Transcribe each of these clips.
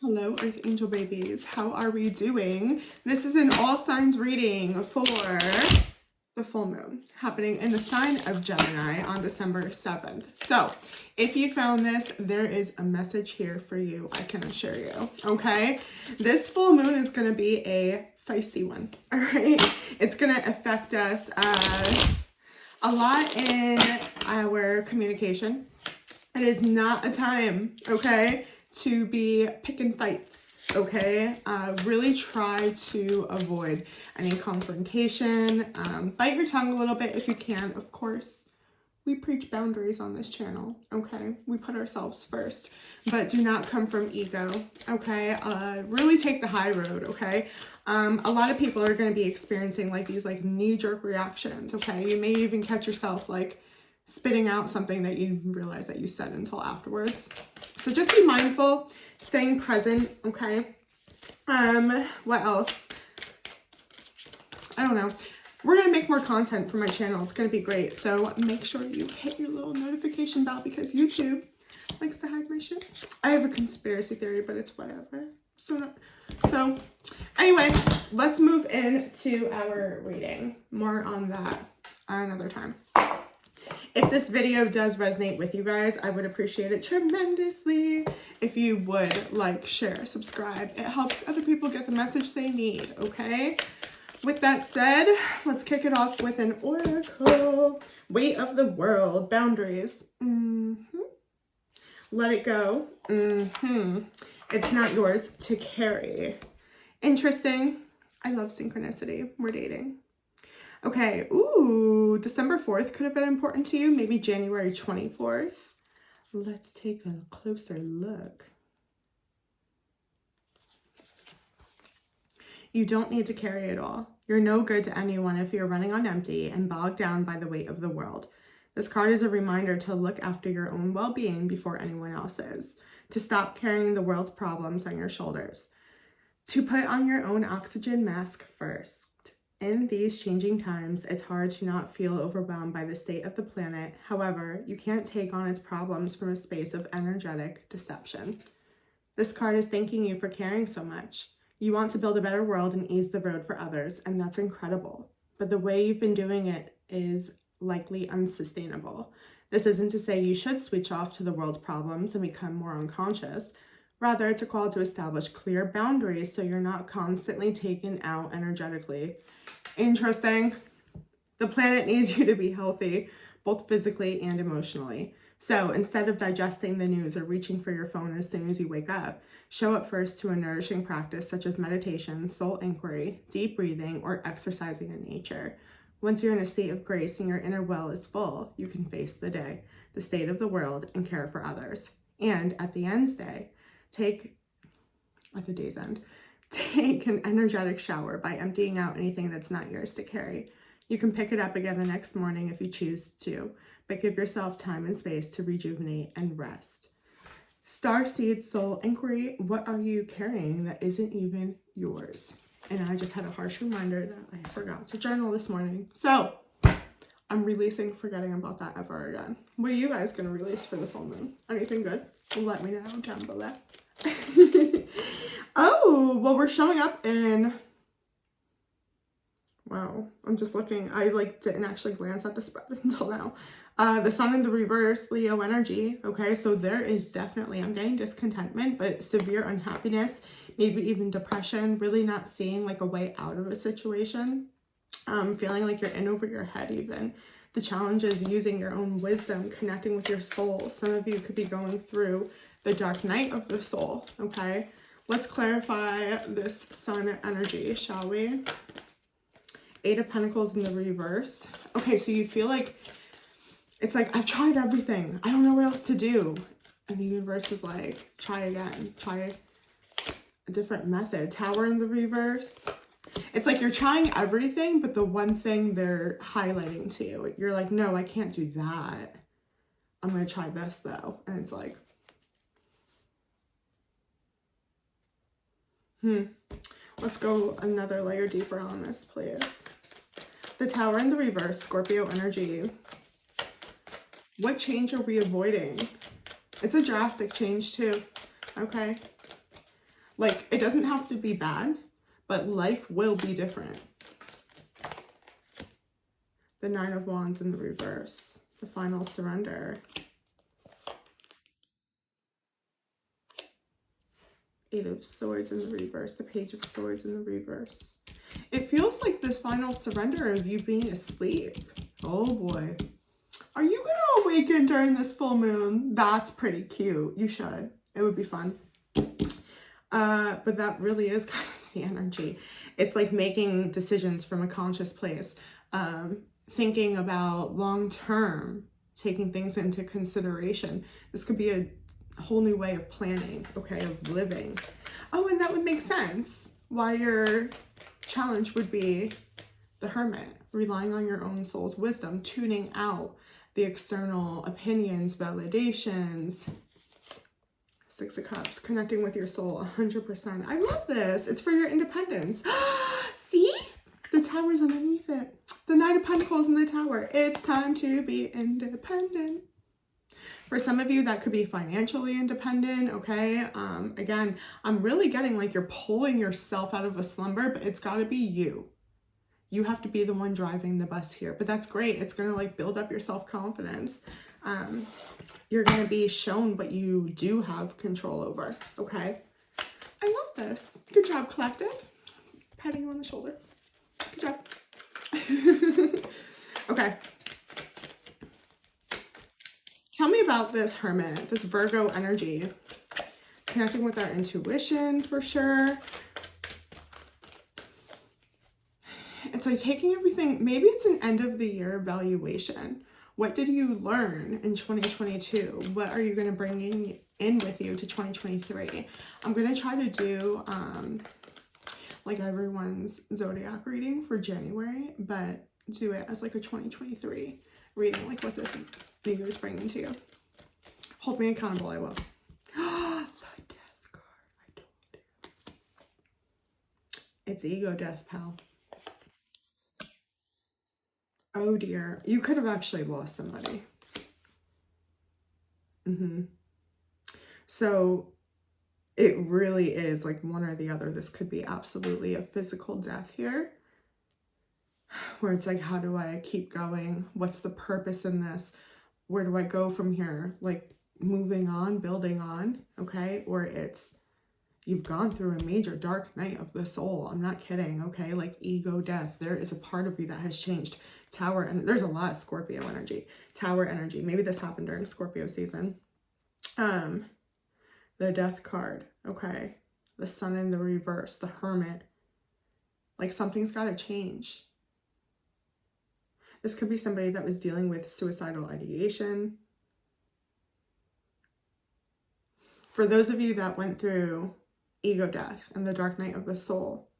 Hello, Earth Angel babies. How are we doing? This is an all signs reading for the full moon happening in the sign of Gemini on December 7th. So if you found this, there is a message here for you, I can assure you, okay? This full moon is going to be a feisty one, all right? It's going to affect us a lot in our communication. It is not a time, okay, to be picking fights, okay? Really try to avoid any confrontation. Bite your tongue a little bit if you can, of course. We preach boundaries on this channel, okay? We put ourselves first, but do not come from ego, okay? Really take the high road, okay? A lot of people are going to be experiencing like these like knee-jerk reactions, okay? You may even catch yourself like spitting out something that you didn't realize that you said until afterwards. So just be mindful, staying present, okay? What else? I don't know. We're going to make more content for my channel. It's going to be great. So make sure you hit your little notification bell because YouTube likes to hide my shit. I have a conspiracy theory, but it's whatever. So anyway, let's move into our reading. More on that another time. If this video does resonate with you guys, I would appreciate it tremendously if you would like, share, subscribe. It helps other people get the message they need, okay? With that said, let's kick it off with an oracle. Weight of the world, boundaries. Let it go. It's not yours to carry. Interesting. I love synchronicity. We're dating. Okay, ooh, December 4th could have been important to you, maybe January 24th. Let's take a closer look. You don't need to carry it all. You're no good to anyone if you're running on empty and bogged down by the weight of the world. This card is a reminder to look after your own well-being before anyone else's, to stop carrying the world's problems on your shoulders, to put on your own oxygen mask first. In these changing times, it's hard to not feel overwhelmed by the state of the planet. However, you can't take on its problems from a space of energetic deception. This card is thanking you for caring so much. You want to build a better world and ease the road for others, and that's incredible. But the way you've been doing it is likely unsustainable. This isn't to say you should switch off to the world's problems and become more unconscious. Rather, it's a call to establish clear boundaries so you're not constantly taken out energetically. Interesting. The planet needs you to be healthy, both physically and emotionally. So instead of digesting the news or reaching for your phone as soon as you wake up, show up first to a nourishing practice such as meditation, soul inquiry, deep breathing, or exercising in nature. Once you're in a state of grace and your inner well is full, you can face the day, the state of the world, and care for others. And at the day's end, take an energetic shower by emptying out anything that's not yours to carry. You can pick it up again the next morning if you choose to, but give yourself time and space to rejuvenate and rest. Starseed Soul Inquiry, what are you carrying that isn't even yours? And I just had a harsh reminder that I forgot to journal this morning. So I'm releasing forgetting about that ever again. What are you guys going to release for the full moon? Anything good? Let me know down below. Oh, well, we're showing up in, wow, I'm just looking. I didn't actually glance at the spread until now. The sun in the reverse, Leo energy. Okay, so there is definitely, I'm getting discontentment, but severe unhappiness, maybe even depression, really not seeing like a way out of a situation. Feeling like you're in over your head even. The challenge is using your own wisdom, connecting with your soul. Some of you could be going through the dark night of the soul, okay? Let's clarify this sun energy, shall we? 8 of Pentacles in the reverse. Okay, so you feel like, it's like, I've tried everything. I don't know what else to do. And the universe is like, try again. Try a different method. Tower in the reverse. It's like you're trying everything, but the one thing they're highlighting to you, you're like, no, I can't do that. I'm going to try this, though. And it's like, let's go another layer deeper on this, please. The Tower in the reverse, Scorpio energy. What change are we avoiding? It's a drastic change too, okay? Like, it doesn't have to be bad, but life will be different. The Nine of Wands in the reverse. The final surrender. Eight of Swords in the reverse. The Page of Swords in the reverse. It feels like the final surrender of you being asleep. Oh boy. Are you going to awaken during this full moon? That's pretty cute. You should. It would be fun. But that really is kind of the energy. It's like making decisions from a conscious place. Thinking about long term. Taking things into consideration. This could be a whole new way of planning, okay, of living. Oh, and that would make sense why your challenge would be the Hermit, relying on your own soul's wisdom, tuning out the external opinions, validations. Six of Cups, connecting with your soul 100%. I love this. It's for your independence. See? The Tower's underneath it. The Knight of Pentacles in the Tower. It's time to be independent. For some of you, that could be financially independent, okay? Again, I'm really getting like you're pulling yourself out of a slumber, but it's got to be you. You have to be the one driving the bus here, but that's great. It's going to like build up your self-confidence. You're going to be shown what you do have control over, okay? I love this. Good job, collective. Patting you on the shoulder. Good job. Okay. Tell me about this Hermit, this Virgo energy. Connecting with our intuition for sure. It's like taking everything, maybe it's an end of the year evaluation. What did you learn in 2022? What are you going to bring in with you to 2023? I'm going to try to do like everyone's zodiac reading for January, but do it as like a 2023 reading, like what this New Year's bringing to you. Hold me accountable, I will. The Death card, I told you. It's ego death, pal. Oh dear, you could have actually lost somebody. So it really is like one or the other. This could be absolutely a physical death here, where it's like, how do I keep going? What's the purpose in this? Where do I go from here? Like moving on, building on, okay? Or it's, you've gone through a major dark night of the soul. I'm not kidding, okay? Like ego death. There is a part of you that has changed. Tower, and there's a lot of Scorpio energy. Tower energy. Maybe this happened during Scorpio season. The Death card, okay? The Sun in the reverse, the Hermit. Like something's got to change. This could be somebody that was dealing with suicidal ideation. For those of you that went through ego death and the dark night of the soul,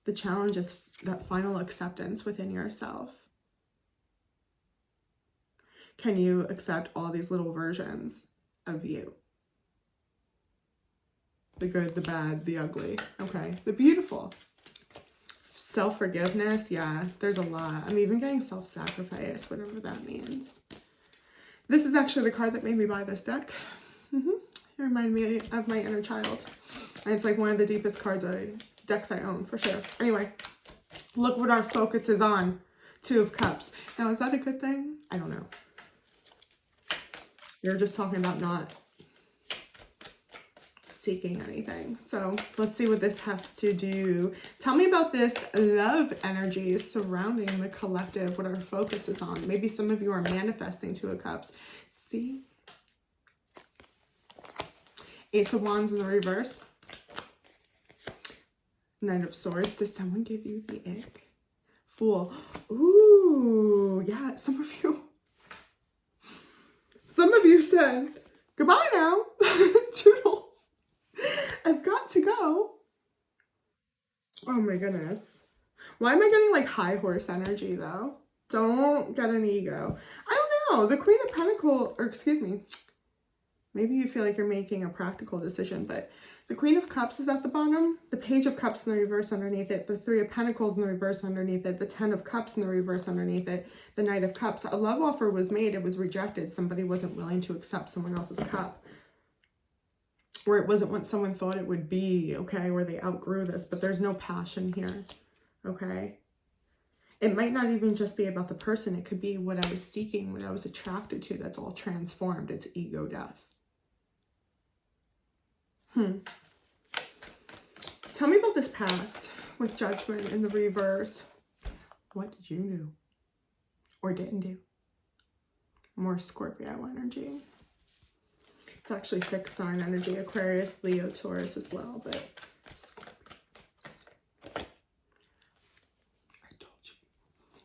the challenge is that final acceptance within yourself. Can you accept all these little versions of you? The good, the bad, the ugly, okay? The beautiful. Self-forgiveness, yeah, there's a lot. I'm even getting self-sacrifice, whatever that means. This is actually the card that made me buy this deck. It reminded me of my inner child. And it's like one of the deepest decks I own, for sure. Anyway, look what our focus is on. Two of Cups. Now, is that a good thing? I don't know. You're just talking about not seeking anything. So let's see what this has to do. Tell me about this love energy surrounding the collective, what our focus is on. Maybe some of you are manifesting Two of Cups. See? Ace of Wands in the reverse. Knight of Swords. Does someone give you the ick? Fool. Ooh, yeah, some of you said, goodbye now. Toodles. I've got to go. Oh my goodness. Why am I getting like high horse energy though? Don't get an ego. I don't know. The Queen of Pentacles, or excuse me, maybe you feel like you're making a practical decision, but the Queen of Cups is at the bottom, the Page of Cups in the reverse underneath it, the Three of Pentacles in the reverse underneath it, the Ten of Cups in the reverse underneath it, the Knight of Cups. A love offer was made, it was rejected. Somebody wasn't willing to accept someone else's cup. or it wasn't what someone thought it would be, okay, or they outgrew this, but there's no passion here, okay? It might not even just be about the person. It could be what I was seeking, what I was attracted to, that's all transformed. It's ego death. Tell me about this past with Judgment in the reverse. What did you do or didn't do? More Scorpio energy. It's actually fixed sign energy, Aquarius, Leo, Taurus as well, but Scorpio. I told you.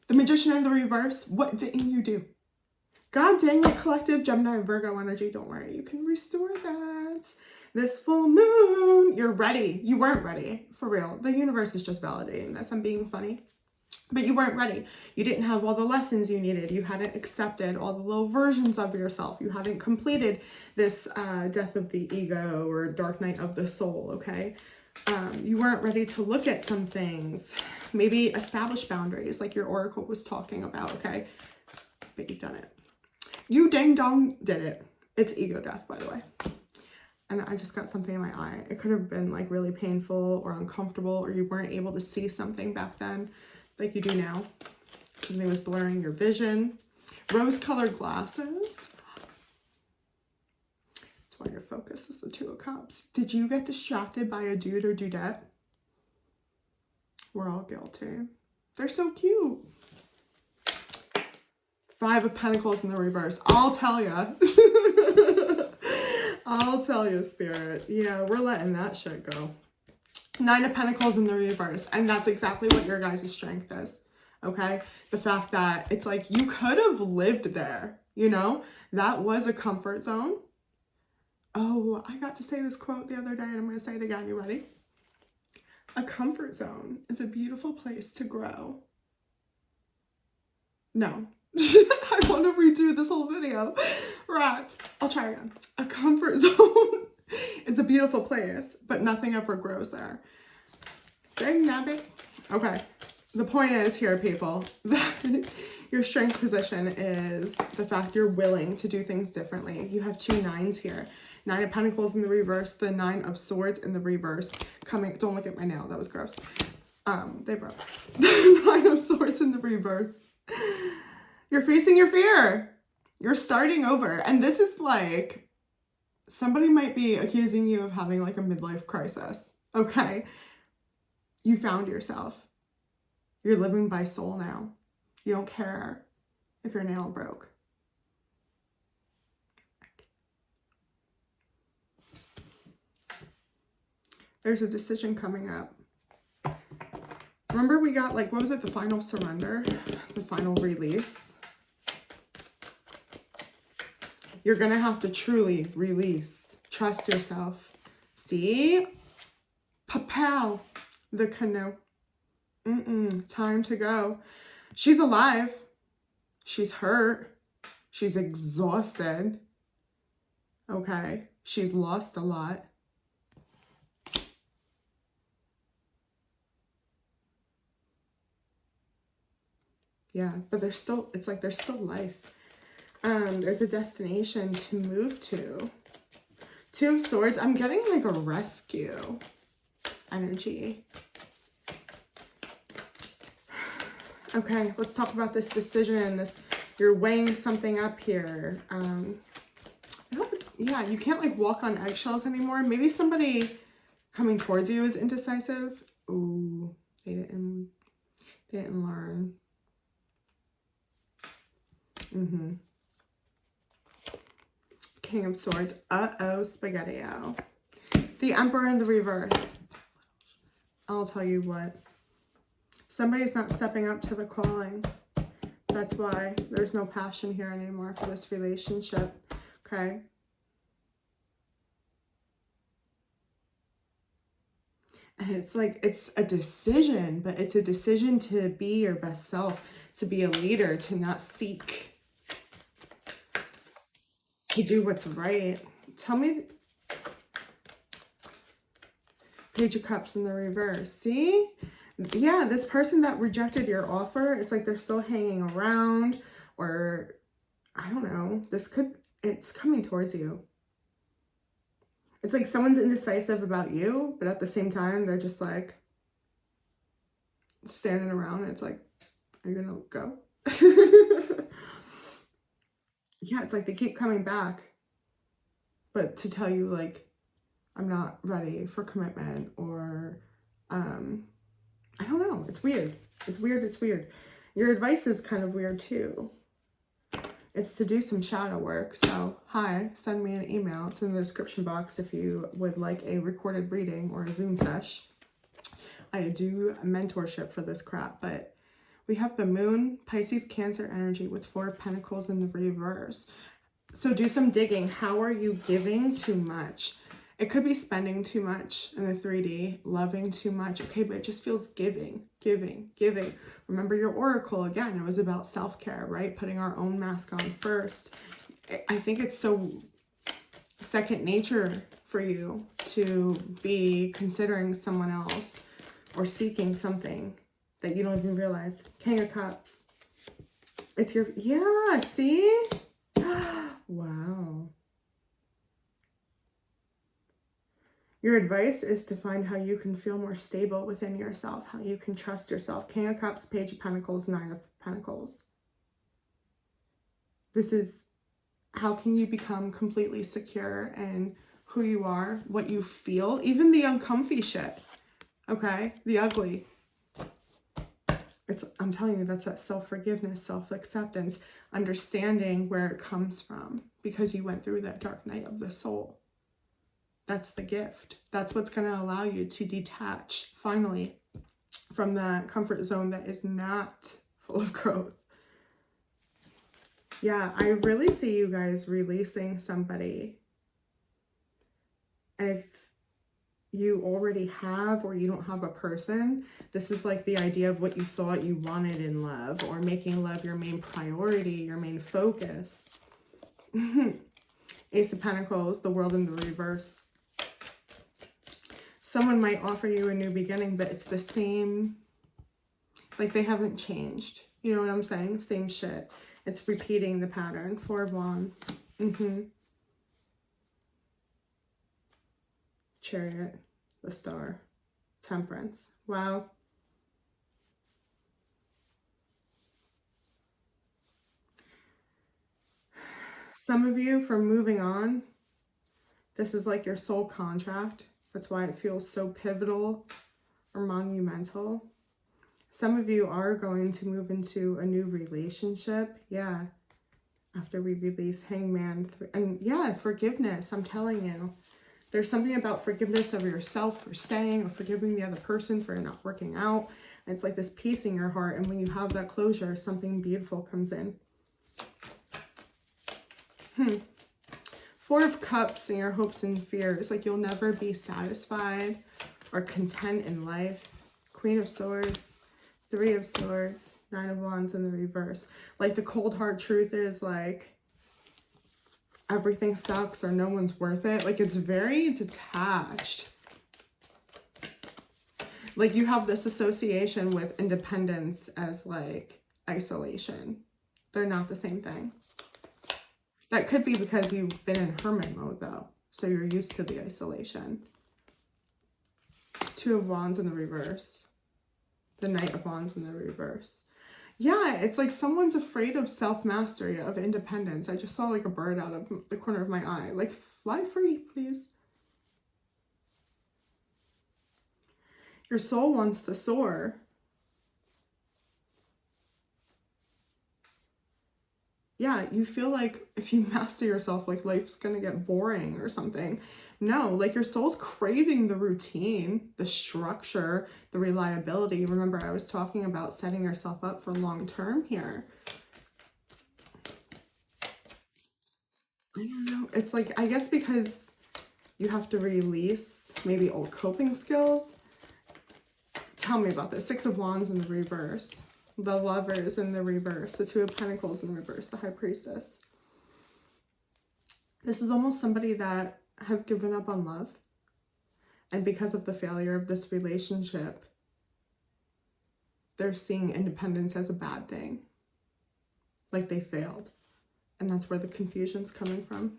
The Magician in the reverse, what didn't you do? God dang it, collective Gemini and Virgo energy, don't worry, you can restore that. This full moon, you're ready. You weren't ready, for real. The universe is just validating this. I'm being funny. But you weren't ready. You didn't have all the lessons you needed. You hadn't accepted all the little versions of yourself. You hadn't completed this death of the ego or dark night of the soul, okay? You weren't ready to look at some things. Maybe establish boundaries like your oracle was talking about, okay? But you've done it. You dang dong did it. It's ego death, by the way. And I just got something in my eye. It could have been like really painful or uncomfortable, or you weren't able to see something back then like you do now. Something was blurring your vision. Rose-colored glasses. That's why your focus is the Two of Cups. Did you get distracted by a dude or dudette? We're all guilty. They're so cute. Five of Pentacles in the reverse. I'll tell ya. I'll tell you, Spirit. Yeah, we're letting that shit go. Nine of Pentacles in the reverse. And that's exactly what your guys' strength is. Okay? The fact that it's like you could have lived there. You know? That was a comfort zone. Oh, I got to say this quote the other day and I'm going to say it again. You ready? A comfort zone is a beautiful place to grow. No. I want to redo this whole video. Rats. I'll try again. A comfort zone is a beautiful place, but nothing ever grows there. Dang nabbit. Okay. The point is here, people, that your strength position is the fact you're willing to do things differently. You have two nines here. Nine of Pentacles in the reverse, the Nine of Swords in the reverse. Don't look at my nail. That was gross. They broke. The Nine of Swords in the reverse. You're facing your fear. You're starting over. And this is like, somebody might be accusing you of having like a midlife crisis. Okay? You found yourself. You're living by soul now. You don't care if your nail broke. There's a decision coming up. Remember we got like, what was it? The final surrender, the final release. You're going to have to truly release. Trust yourself. See? Papow. The canoe. Time to go. She's alive. She's hurt. She's exhausted. Okay. She's lost a lot. Yeah, but there's still, it's like there's still life. There's a destination to move to. Two of Swords. I'm getting like a rescue energy. Okay, let's talk about this decision. You're weighing something up here. Yeah, you can't like walk on eggshells anymore. Maybe somebody coming towards you is indecisive. Ooh, they didn't learn. King of Swords. Uh-oh, spaghetti-o. The Emperor in the reverse. I'll tell you what. Somebody's not stepping up to the calling. That's why there's no passion here anymore for this relationship. Okay? And it's like, it's a decision, but it's a decision to be your best self, to be a leader, to not seek, to do what's right. Tell me, Page of Cups in the reverse. See? Yeah, this person that rejected your offer, it's like they're still hanging around, or I don't know. It's coming towards you. It's like someone's indecisive about you, but at the same time, they're just like standing around. And it's like, are you gonna go? Yeah, it's like they keep coming back, but to tell you like, I'm not ready for commitment, or I don't know. It's weird. It's weird. It's weird. Your advice is kind of weird too. It's to do some shadow work. So hi, send me an email. It's in the description box if you would like a recorded reading or a Zoom sesh. I do a mentorship for this crap, but we have the moon, Pisces, Cancer energy with 4 of Pentacles in the reverse. So do some digging. How are you giving too much? It could be spending too much in the 3D, loving too much. Okay, but it just feels giving, giving, giving. Remember your oracle, again, it was about self-care, right? Putting our own mask on first. I think it's so second nature for you to be considering someone else or seeking something that you don't even realize. King of Cups. It's your, yeah, see? Wow. Your advice is to find how you can feel more stable within yourself, how you can trust yourself. King of Cups, Page of Pentacles, 9 of Pentacles. This is how can you become completely secure in who you are, what you feel, even the uncomfy shit, okay? The ugly. I'm telling you, that's that self-forgiveness, self-acceptance, understanding where it comes from because you went through that dark night of the soul. That's the gift. That's what's going to allow you to detach finally from that comfort zone that is not full of growth. Yeah, I really see you guys releasing somebody. And if you already have or you don't have a person, this is like the idea of what you thought you wanted in love, or making love your main priority, your main focus. Ace of Pentacles, the World in the reverse. Someone might offer you a new beginning, but it's the same, like they haven't changed. You know what I'm saying? Same shit. It's repeating the pattern. 4 of Wands. Chariot, the Star, Temperance. Wow. Some of you, from moving on, this is like your soul contract. That's why it feels so pivotal or monumental. Some of you are going to move into a new relationship. Yeah. After we release Hangman. And yeah, forgiveness. I'm telling you. There's something about forgiveness of yourself for staying, or forgiving the other person for not working out. And it's like this peace in your heart. And when you have that closure, something beautiful comes in. 4 of Cups and your hopes and fears. Like you'll never be satisfied or content in life. Queen of Swords, 3 of Swords, 9 of Wands in the reverse. Like the cold hard truth is like everything sucks or no one's worth it. Like it's very detached. Like you have this association with independence as like isolation. They're not the same thing. That could be because you've been in hermit mode though. So you're used to the isolation. 2 of Wands in the reverse. The Knight of Wands in the reverse. Yeah, it's like someone's afraid of self-mastery, of independence. I just saw like a bird out of the corner of my eye. Like, fly free, please. Your soul wants to soar. Yeah, you feel like if you master yourself, like life's gonna get boring or something. No, like your soul's craving the routine, the structure, the reliability. Remember, I was talking about setting yourself up for long term here. I don't know. It's like, I guess because you have to release maybe old coping skills. Tell me about this. 6 of Wands in the reverse. The Lovers in the reverse. The 2 of Pentacles in the reverse. The High Priestess. This is almost somebody that has given up on love. And because of the failure of this relationship, they're seeing independence as a bad thing. Like they failed. And that's where the confusion's coming from.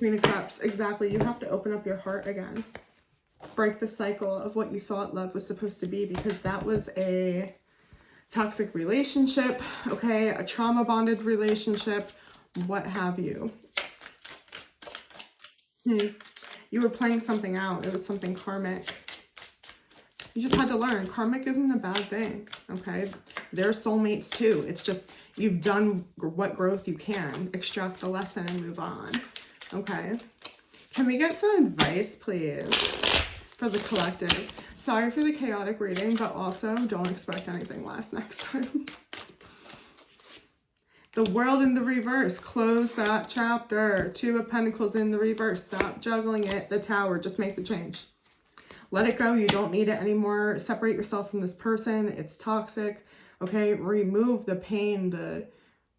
Queen of Cups, exactly. You have to open up your heart again. Break the cycle of what you thought love was supposed to be, because that was a toxic relationship, okay? A trauma bonded relationship, what have you. You were playing something out. It was something karmic. You just had to learn. Karmic isn't a bad thing, okay? They're soulmates too. It's just you've done what growth you can. Extract the lesson and move on, okay? Can we get some advice, please, for the collective? Sorry for the chaotic reading, but also don't expect anything less next time. The World in the reverse. Close that chapter. Two of Pentacles in the reverse. Stop juggling it. The Tower. Just make the change. Let it go. You don't need it anymore. Separate yourself from this person. It's toxic. Okay? Remove the pain, the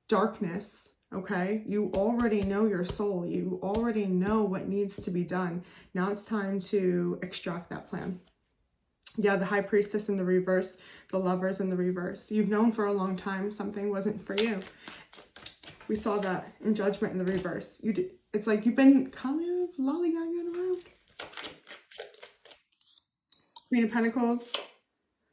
darkness. Okay? You already know your soul. You already know what needs to be done. Now it's time to extract that plan. Yeah, the High Priestess in the reverse. The Lovers in the reverse. You've known for a long time something wasn't for you. We saw that in Judgment in the reverse. It's like you've been kind of lollygagging around. Queen of Pentacles,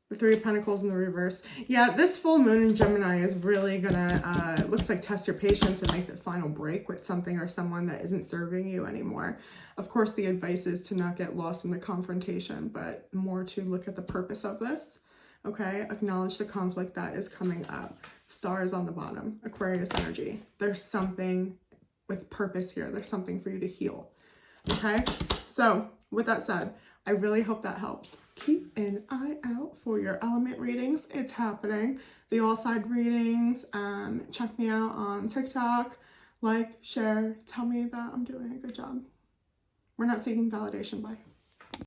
the Three of Pentacles in the reverse. Yeah, this full moon in Gemini is really gonna, looks like test your patience and make the final break with something or someone that isn't serving you anymore. Of course, the advice is to not get lost in the confrontation, but more to look at the purpose of this. Okay, acknowledge the conflict that is coming up. Stars on the bottom, Aquarius energy. There's something with purpose here. There's something for you to heal. Okay, so with that said, I really hope that helps. Keep an eye out for your element readings. It's happening. The all side readings. Check me out on TikTok. Like, share, tell me that I'm doing a good job. We're not seeking validation. Bye.